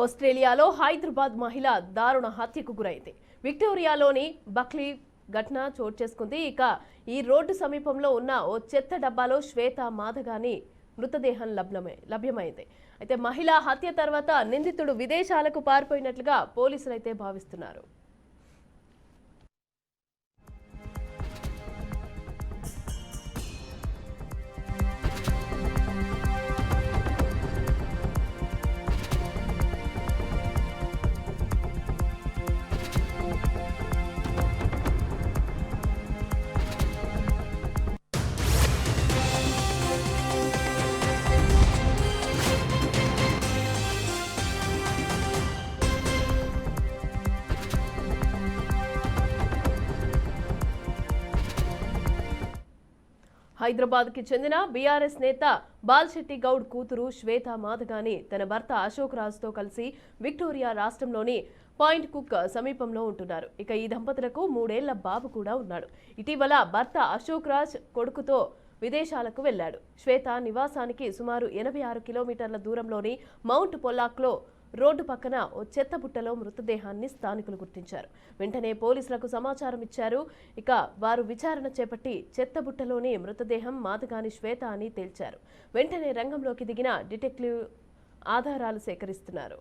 ఆస్ట్రేలియాలో హైదరాబాద్ మహిళ దారుణ హత్యకు గురైంది. విక్టోరియాలోని బక్లీ ఘటన చోటు చేసుకుంది. ఇక ఈ రోడ్డు సమీపంలో ఉన్న ఓ చెత్త డబ్బాలో శ్వేత మాధగాని మృతదేహం లభ్యమైంది. అయితే మహిళ హత్య తర్వాత నిందితుడు విదేశాలకు పారిపోయినట్లుగా పోలీసులు అయితే భావిస్తున్నారు. హైదరాబాద్ కి చెందిన బీఆర్ఎస్ నేత బాల్శెట్టి గౌడ్ కూతురు శ్వేత మాధగాని తన భర్త అశోక్ రాజ్తో కలిసి విక్టోరియా రాష్ట్రంలోని పాయింట్ కుక్ సమీపంలో ఉంటున్నారు. ఇక ఈ దంపతులకు 3 ఏళ్ల బాబు కూడా ఉన్నాడు. ఇటీవల భర్త అశోక్ రాజ్ కొడుకుతో విదేశాలకు వెళ్లాడు. శ్వేత నివాసానికి సుమారు 86 కిలోమీటర్ల దూరంలోని మౌంట్ పొల్లాక్లో రోడ్డు పక్కన ఓ చెత్త బుట్టలో మృతదేహాన్ని స్థానికులు గుర్తించారు. వెంటనే పోలీసులకు సమాచారం ఇచ్చారు. ఇక వారు విచారణ చేపట్టి చెత్త బుట్టలోని మృతదేహం మాధగాని శ్వేత అని తేల్చారు. వెంటనే రంగంలోకి దిగిన డిటెక్టివ్ ఆధారాలు సేకరిస్తున్నారు.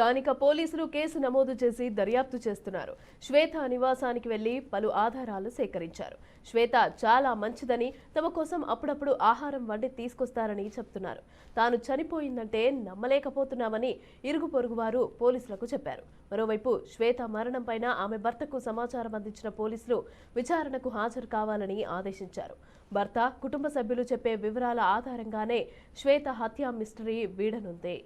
స్థానిక పోలీసులు కేసు నమోదు చేసి దర్యాప్తు చేస్తున్నారు. శ్వేత నివాసానికి వెళ్లి పలు ఆధారాలు సేకరించారు. శ్వేత చాలా మంచిదని, తమ కోసం అప్పుడప్పుడు ఆహారం వండి తీసుకొస్తారని చెప్తున్నారు. తాను చనిపోయిందంటే నమ్మలేకపోతున్నామని ఇరుగు పొరుగువారు పోలీసులకు చెప్పారు. మరోవైపు శ్వేత మరణం పైన ఆమె భర్తకు సమాచారం అందించిన పోలీసులు విచారణకు హాజరు కావాలని ఆదేశించారు. భర్త, కుటుంబ సభ్యులు చెప్పే వివరాల ఆధారంగానే శ్వేత హత్య మిస్టరీ వీడనుంది.